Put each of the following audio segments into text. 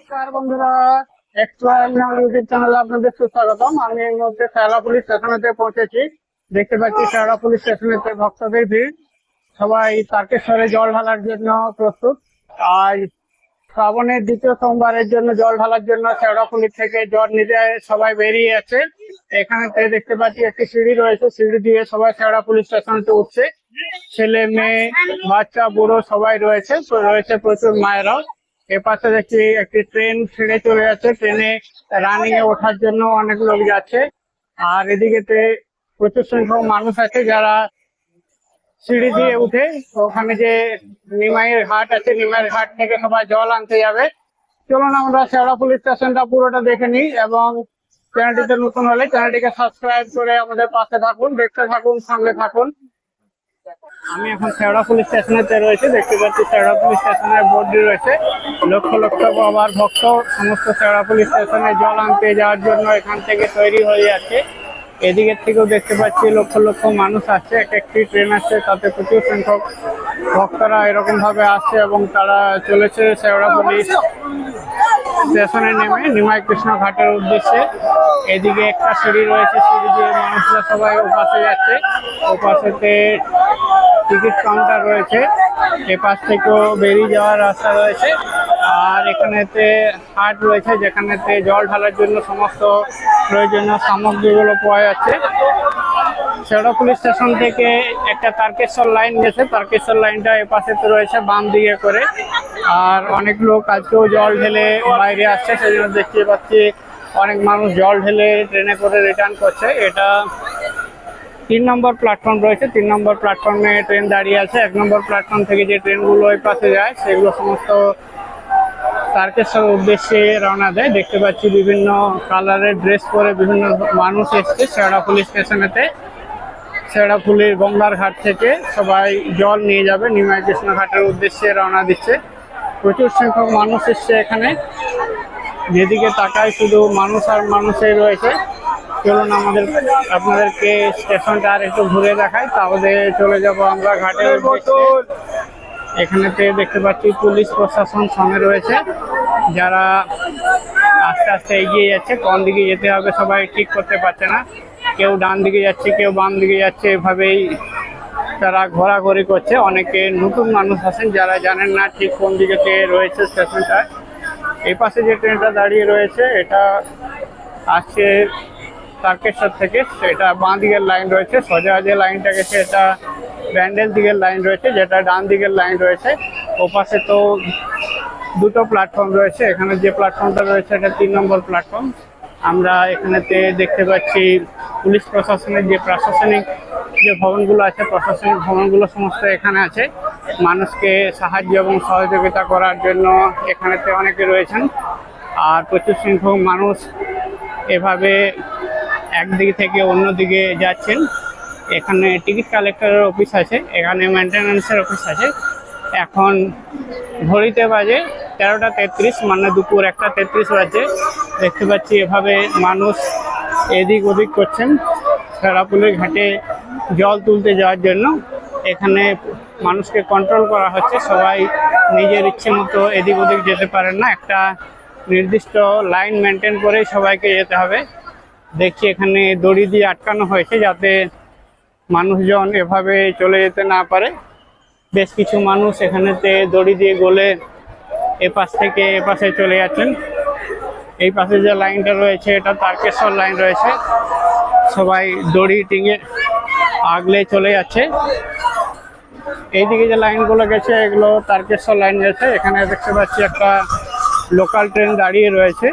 নমস্কার বন্ধুরা, explore YouTube চ্যানেলে আপনাদের সুস্বাগতম। আমি এই মুহূর্তে শেওড়া পুলিশ স্টেশনেতে পৌঁছেছি। দেখতে পাচ্ছি শেওড়া পুলিশ স্টেশনেতে ভক্তদের ভিড়। সবাই তারকেশ্বরে জল ঢালার জন্য প্রস্তুত। আজ শ্রাবণের দ্বিতীয় সোমবারের জন্য জল ঢালার জন্য শেওড়া পুলিশ থেকে জল নিতে সবাই বেরিয়ে আছে। এখানে দেখতে পাচ্ছি একটি সিঁড়ি রয়েছে, সিঁড়ি দিয়ে সবাই শেওড়া পুলিশ স্টেশনতে উঠছে। ছেলে মেয়ে বাচ্চা বুড়ো সবাই রয়েছে, প্রচুর মায়েরাও। এপাশে দেখছি একটি ট্রেন ছেড়ে চলে যাচ্ছে, ট্রেনে রানিং এ ওঠার জন্য অনেক লোক যাচ্ছে। আর এদিকেতে প্রচুর সংখ্যক মানুষ আছে যারা সিঁড়ি দিয়ে উঠে ওখানে যে নিমাইয়ের ঘাট আছে, নিমাইয়ের ঘাট থেকে সবাই জল আনতে যাবে। চলুন আমরা শেওড়া পুলিশ স্টেশনটা পুরোটা দেখে নিই, এবং চ্যানেলটিতে নতুন হলে চ্যানেলটিকে সাবস্ক্রাইব করে আমাদের পাশে থাকুন, দেখতে থাকুন, সঙ্গে থাকুন। আমি এখন শেওড়া পুলিশ স্টেশনেতে রয়েছে। দেখতে পাচ্ছি শেওড়া পুলিশ স্টেশনের বোর্ডটি রয়েছে। লক্ষ লক্ষ বাবার ভক্ত সমস্ত শেওড়া পুলিশ স্টেশনে জল আনতে যাওয়ার জন্য এখান থেকে তৈরি হয়ে যাচ্ছে। এদিকের থেকেও দেখতে পাচ্ছি লক্ষ লক্ষ মানুষ আসছে। একটি ট্রেন আসছে, তাতে প্রচুর সংখ্যক ভক্তরা এরকম ভাবে আসছে এবং তারা চলেছে শেওড়া পুলিশ স্টেশনে নেমে নিমাই কৃষ্ণ ঘাটের উদ্দেশ্যে। এদিকে একটা সিঁড়ি রয়েছে, সিঁড়ি দিয়ে মানুষরা সবাই ওপাশে যাচ্ছে। ওপাশেতে টিকিট কাউন্টার রয়েছে, এপাশ থেকেও বেরিয়ে যাওয়ার রাস্তা রয়েছে। আর এখানেতে হাট রয়েছে, যেখানেতে জল ঢালার জন্য সমস্ত প্রয়োজনীয় সামগ্রীগুলো পাওয়া যাচ্ছে। শেওড়া পুলিশ স্টেশন থেকে একটা তারকেশ্বর লাইন গেছে, তারকেশ্বর লাইনটা এপাশেতে রয়েছে বাম দিকে করে। আর অনেক লোক আজকেও জল ঢেলে বাইরে আসছে, সেই জন্য দেখতে পাচ্ছি অনেক মানুষ জল ঢেলে ট্রেনে করে রিটার্ন করছে। এটা 3 নম্বর প্ল্যাটফর্ম রয়েছে, 3 নম্বর প্ল্যাটফর্মে ট্রেন দাঁড়িয়ে আছে। 1 নম্বর প্ল্যাটফর্ম থেকে যে ট্রেনগুলো ওই পাশে যায় সেগুলো সমস্ত তারকেশ্বর উদ্দেশ্যে রওনা দেয়। দেখতে পাচ্ছি বিভিন্ন কালারের ড্রেস পরে বিভিন্ন মানুষ এসছে শেওড়া পুলিশ স্টেশনেতে। শেওড়া পুলিশ গঙ্গার ঘাট থেকে সবাই জল নিয়ে যাবে, নিমাই কৃষ্ণ ঘাটের উদ্দেশ্যে রওনা দিচ্ছে। প্রচুর সংখ্যক মানুষ এসছে এখানে, যেদিকে তাকায় শুধু মানুষ আর মানুষই রয়েছে। চলুন আপনাদেরকে স্টেশনটা আর একটু ঘুরে দেখাই, তাহলে চলে যাব আমরা ঘাটের উদ্দেশ্যে। এখানেতে দেখতে পাচ্ছি পুলিশ প্রশাসন সঙ্গে রয়েছে, যারা আস্তে আস্তে এগিয়ে যাচ্ছে। কোন দিকে যেতে হবে সবাই ঠিক করতে পারছে না, কেউ ডান দিকে যাচ্ছে, কেউ বাম দিকে যাচ্ছে, এভাবেই তারা ঘোরাঘুরি করছে। অনেকে নতুন মানুষ আছেন যারা জানেন না ঠিক কোন দিকে রয়েছে স্টেশনটা। এই পাশে যে ট্রেনটা দাঁড়িয়ে রয়েছে এটা আসছে তারকেশ্বর থেকে, সেটা বাঁ দিকের লাইন রয়েছে। সোজা যে লাইনটা গেছে এটা ব্যান্ডেল দিকের লাইন রয়েছে, যেটা ডান দিকের লাইন রয়েছে। ওপাশে তো দুটো প্ল্যাটফর্ম রয়েছে, এখানে যে প্ল্যাটফর্মটা রয়েছে এটা 3 নম্বর প্ল্যাটফর্ম। আমরা এখানেতে দেখতে পাচ্ছি পুলিশ প্রশাসনের যে প্রশাসনিক যে ভবনগুলো আছে, প্রশাসনিক ভবনগুলো সমস্ত এখানে আছে। মানুষকে সাহায্য এবং সহযোগিতা করার জন্য এখানেতে অনেকে রয়েছেন। আর প্রচুর সংখ্যক মানুষ এভাবে একদিকে থেকে অন্যদিকে যাচ্ছেন। এখানে টিকিট কালেক্টরের অফিস আছে, এখানে মেনটেন্যান্সের অফিস আছে। এখন ঘড়িতে বাজে 13টা 33, মানে দুপুর 1টা 33 বাজে। দেখতে পাচ্ছি এভাবে মানুষ এদিক ওদিক করছেন শেওড়া পুলিশ ঘাটে জল তুলতে যাওয়ার জন্য। এখানে মানুষকে কন্ট্রোল করা হচ্ছে, সবাই নিজের ইচ্ছে মতো এদিক ওদিক যেতে পারেন না, একটা নির্দিষ্ট লাইন মেনটেন করেই সবাইকে যেতে হবে। দেখছি এখানে দড়ি দিয়ে আটকানো হয়েছে যাতে মানুষজন এভাবে চলে যেতে না পারে। বেশ কিছু মানুষ এখানেতে দড়ি দিয়ে গলে এপাশ থেকে এপাশে চলে যাচ্ছেন। এই পাশে যে লাইনটা রয়েছে এটা তারকেশ্বর লাইন রয়েছে, সবাই দড়ি টিঙে আগলে চলে যাচ্ছে। এইদিকে যে লাইনগুলো গেছে এগুলো তারকেশ্বর লাইন গেছে। এখানে দেখতে পাচ্ছি একটা লোকাল ট্রেন দাঁড়িয়ে রয়েছে।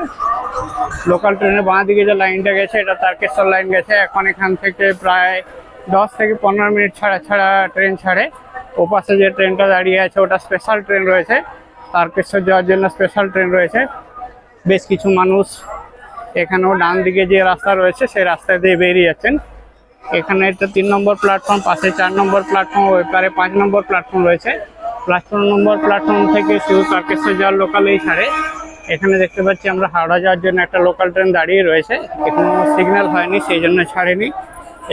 লোকাল ট্রেনের বাঁ দিকে যে লাইনটা গেছে এটা তারকেশ্বর লাইন গেছে। এখন এখান থেকে প্রায় 10 থেকে 15 মিনিট ছাড়া ছাড়া ট্রেন ছাড়ে। ওপাশে যে ট্রেনটা দাঁড়িয়ে আছে ওটা স্পেশাল ট্রেন রয়েছে, তারকেশ্বর যাওয়ার জন্য স্পেশাল ট্রেন রয়েছে। বেশ কিছু মানুষ এখানেও ডান দিকে যে রাস্তা রয়েছে সেই রাস্তা দিয়ে বেরিয়ে যাচ্ছেন। এখানে একটা 3 নম্বর প্ল্যাটফর্ম, পাশে 4 নম্বর প্ল্যাটফর্ম, ওই পারে 5 নম্বর প্ল্যাটফর্ম রয়েছে। 4 নম্বর প্ল্যাটফর্ম থেকে শুধু তারকেশ্বর যাওয়ার লোকালেই ছাড়ে। এখানে দেখতে পাচ্ছি আমরা হাওড়া যাওয়ার জন্য একটা লোকাল ট্রেন দাঁড়িয়ে রয়েছে, এখনো সিগন্যাল হয়নি সেই জন্য ছাড়েনি।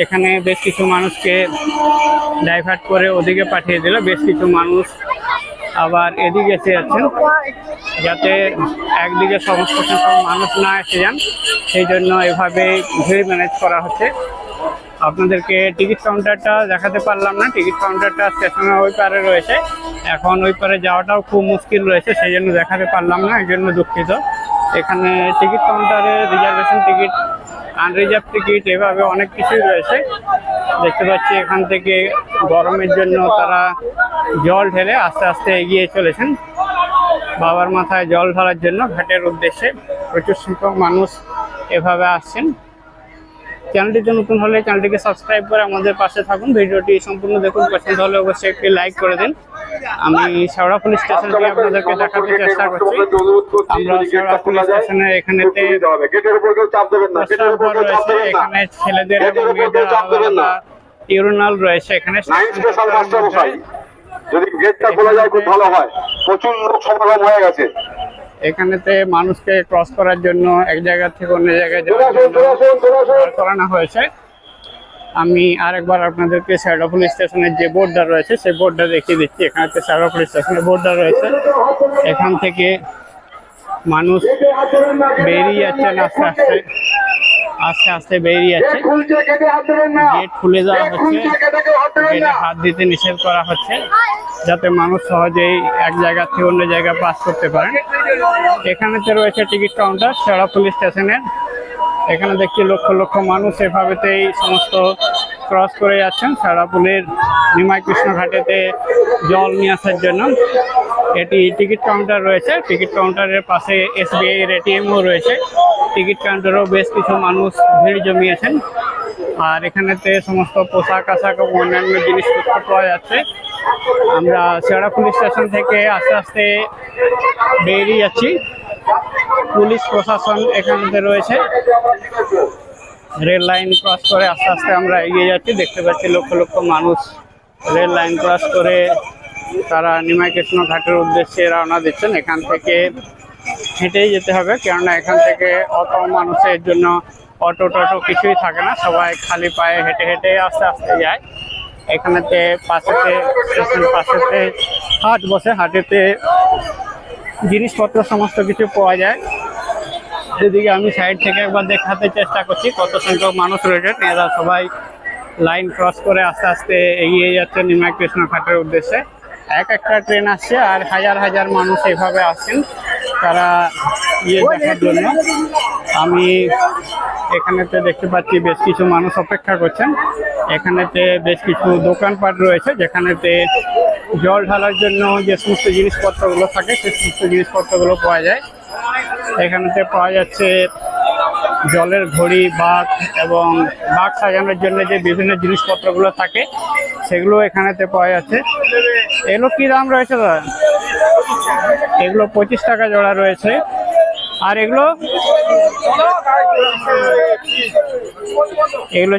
এখানে বেশ কিছু মানুষকে ডাইভার্ট করে ওদিকে পাঠিয়ে দিল। বেশ কিছু মানুষ আবার এদিকে এসে যাচ্ছেন, যাতে একদিকে সমস্ত সংখ্যক মানুষ না এসে যান, সেই জন্য এভাবে ভিড় ম্যানেজ করা হচ্ছে। আপনাদেরকে টিকিট কাউন্টারটা দেখাতে পারলাম না, টিকিট কাউন্টারটা স্টেশনের ওই পারে রয়েছে, এখন ওই পারে যাওয়াটাও খুব মুশকিল রয়েছে, সেই জন্য দেখাতে পারলাম না, এই জন্য দুঃখিত। এখানে টিকিট কাউন্টারে রিজার্ভেশন টিকিট, আনরিজার্ভ টিকিট, এভাবে অনেক কিছুই রয়েছে। দেখতে পাচ্ছি এখান থেকে গরমের জন্য তারা জল ঢেলে আস্তে আস্তে এগিয়ে চলেছেন বাবার মাথায় জল ঢালার জন্য ঘাটের উদ্দেশ্যে। প্রচুর সংখ্যক মানুষ এভাবে আসছেন। চ্যানেলটিতে নতুন হলে চ্যানেলটিকে সাবস্ক্রাইব করে আমাদের পাশে থাকুন, ভিডিওটি সম্পূর্ণ দেখুন, পছন্দ হলে অবশ্যই একটি লাইক করে দিন। আমি শেওড়া পুলিশ স্টেশনটি আপনাদেরকে দেখাতে চেষ্টা করছি। আমরা শেওড়া পুলিশ স্টেশনের এখানেতে রয়েছে, এখানে ছেলেদের এবং মেয়েদের আলাদা ইউরিনাল রয়েছে। এখানে যদি গেটটা খোলা যায় খুব ভালো হয়, প্রচুর লোক সমাগম হয়ে গেছে। এখানেতে মানুষকে ক্রস করার জন্য এক জায়গা থেকে অন্য জায়গায় করানো হয়েছে। আমি আরেকবার আপনাদেরকে শেওড়া পুলিশ স্টেশনের যে বোর্ডটা রয়েছে সেই বোর্ডটা দেখিয়ে দিচ্ছি। এখানেতে শেওড়া পুলিশ স্টেশনের বোর্ডটা রয়েছে, এখান থেকে মানুষ বেরিয়ে যাচ্ছেন আস্তে আস্তে আস্তে আস্তে বেরিয়ে যাচ্ছে। গেট খুলে দেওয়া হচ্ছে, গেটে হাত দিতে নিষেধ করা হচ্ছে, যাতে মানুষ সহজেই এক জায়গা থেকে অন্য জায়গায় পাস করতে পারেন। এখানেতে রয়েছে টিকিট কাউন্টার শেওড়া পুলিশ স্টেশনের। এখানে দেখছি লক্ষ লক্ষ মানুষ এভাবেতেই সমস্ত ক্রস করে যাচ্ছেন শেওড়াপুলের নিমাই কৃষ্ণ ঘাটেতে জল নিয়ে আসার জন্য। এটি টিকিট কাউন্টার রয়েছে, টিকিট কাউন্টারের পাশে SBI এর ATMও রয়েছে। টিকিট কাউন্টারেও বেশ কিছু মানুষ ভিড় জমিয়েছেন। আর এখানেতে সমস্ত পোশাক আশাক এবং অন্যান্য জিনিসপত্র পাওয়া যাচ্ছে। আমরা শেওড়া পুলিশ স্টেশন থেকে আস্তে আস্তে বেরিয়ে যাচ্ছি। পুলিশ প্রশাসন এখানেতে রয়েছে। রেল লাইন ক্রস করে আস্তে আস্তে আমরা এগিয়ে যাচ্ছি। দেখতে পাচ্ছি লক্ষ লক্ষ মানুষ রেল লাইন ক্রস করে তারা নিমাই কৃষ্ণ ঘাটের উদ্দেশ্যে রওনা দিচ্ছেন। এখান থেকে হেঁটেই যেতে হবে, কেননা এখান থেকে অত মানুষের জন্য অটো টটো কিছুই থাকে না, সবাই খালি পায়ে হেঁটে হেঁটে আস্তে আস্তে যায়। এখানেতে পাশেতে স্টেশন পাশেতে হাট বসে, হাটেতে জিনিসপত্র সমস্ত কিছু পাওয়া যায়। এদিকে আমি সাইড থেকে একবার দেখাতে চেষ্টা করছি কত সংখ্যক মানুষ রয়েছে। এরা সবাই লাইন ক্রস করে আস্তে আস্তে এগিয়ে যাচ্ছে নিমাই কৃষ্ণ ঘাটের উদ্দেশ্যে। এক একটা ট্রেন আসছে আর হাজার হাজার মানুষ এইভাবে আসছেন তারা দেখার জন্য। আমি এখানেতে দেখতে পাচ্ছি বেশ কিছু মানুষ অপেক্ষা করছেন। এখানেতে বেশ কিছু দোকানপাট রয়েছে, যেখানেতে জল ঢালার জন্য যে সমস্ত জিনিসপত্রগুলো থাকে সেই সমস্ত জিনিসপত্রগুলো পাওয়া যায়। এখানেতে পাওয়া যাচ্ছে জলের ঘড়ি, বাঘ এবং বাঘ সাজানোর জন্য যে বিভিন্ন জিনিসপত্রগুলো থাকে সেগুলো এখানেতে পাওয়া যাচ্ছে। এগুলো কি দাম রয়েছে দাদা? এগুলো 25 টাকা জোড়া রয়েছে। আর এগুলো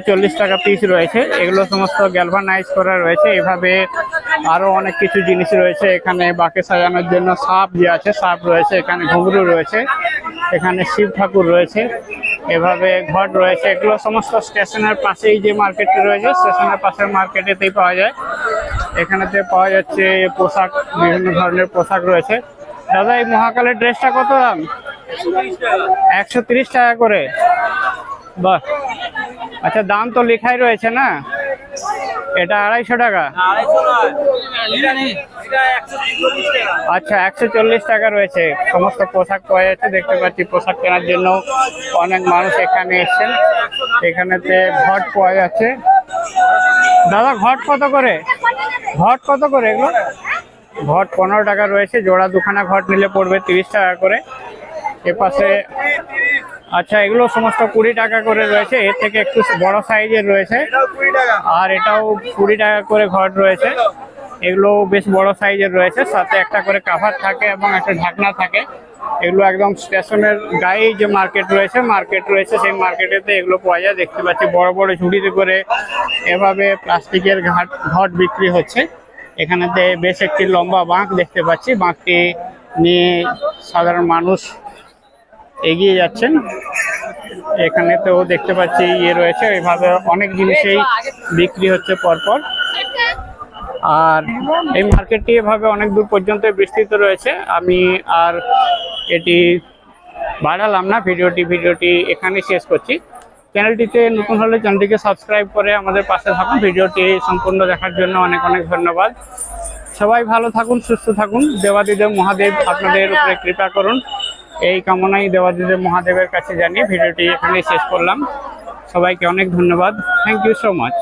40 টাকা পিস রয়েছে। এগুলো সমস্ত গ্যালভানাইজ করা রয়েছে। এভাবে আরো অনেক কিছু জিনিস রয়েছে। এখানে বাঁকে সাজানোর জন্য সাপ যে আছে সাপ রয়েছে, এখানে ঘুঙরু রয়েছে, এখানে শিব ঠাকুর রয়েছে, এভাবে ঘট রয়েছে। এগুলো সমস্ত স্টেশনের পাশেই যে মার্কেটটি রয়েছে স্টেশনের পাশের মার্কেটেতেই পাওয়া যায়। এখানেতে পাওয়া যাচ্ছে পোশাক, বিভিন্ন ধরনের পোশাক রয়েছে। দাদা এই মহাকালের ড্রেসটা কত দাম? 130 টাকা করে। বাহ, আচ্ছা দাম তো লেখাই রয়েছে না, এটা 250 টাকা। আচ্ছা 140 টাকা রয়েছে। সমস্ত পোশাক পাওয়া যাচ্ছে। দেখতে পাচ্ছি পোশাক কেনার জন্য অনেক মানুষ এখানে এসেছেন। এখানেতে ঘট পাওয়া যাচ্ছে। দাদা ঘট কত করে? ঘট কত করে এগুলো? ঘট 15 টাকা রয়েছে জোড়া। দুখানা ঘট নিলে পড়বে 30 টাকা করে। এপাশে আচ্ছা এগুলো সমস্ত 20 টাকা করে রয়েছে। এর থেকে একটু বড় সাইজের রয়েছে, আর এটাও 20 টাকা করে ঘট রয়েছে। এগুলো বেশ বড় সাইজের রয়েছে, সাথে একটা করে কাভার থাকে এবং একটা ঢাকনা থাকে। এগুলো একদম স্টেশনের গায়েই যে মার্কেট রয়েছে সেই মার্কেটেতে এগুলো পাওয়া যায়। দেখতে পাচ্ছি বড় বড় ঝুড়িতে করে এভাবে প্লাস্টিকের ঘট বিক্রি হচ্ছে। এখানেতে বেশ একটি লম্বা বাঁক দেখতে পাচ্ছি। বাঁকটি নিয়ে সাধারণ মানুষ এগিয়ে যাচ্ছেন। এখানেতেও দেখতে পাচ্ছি রয়েছে, এইভাবে অনেক জিনিসেই বিক্রি হচ্ছে পরপর। আর এই মার্কেটটি এভাবে অনেক দূর পর্যন্ত বিস্তৃত রয়েছে। আমি আর এটি বাড়ালাম না, ভিডিওটি এখানে শেষ করছি। চ্যানেলটিতে নতুন হলে চ্যানেলটিকে সাবস্ক্রাইব করে আমাদের পাশে থাকুন। ভিডিওটি সম্পূর্ণ দেখার জন্য অনেক অনেক ধন্যবাদ। সবাই ভালো থাকুন, সুস্থ থাকুন। দেবাদিদেব মহাদেব আপনাদের উপরে কৃপা করুন, এই কামনাই দেবাদিদেব মহাদেবের কাছে জানিয়ে ভিডিওটি এখানে শেষ করলাম। সবাইকে অনেক ধন্যবাদ। Thank you so much.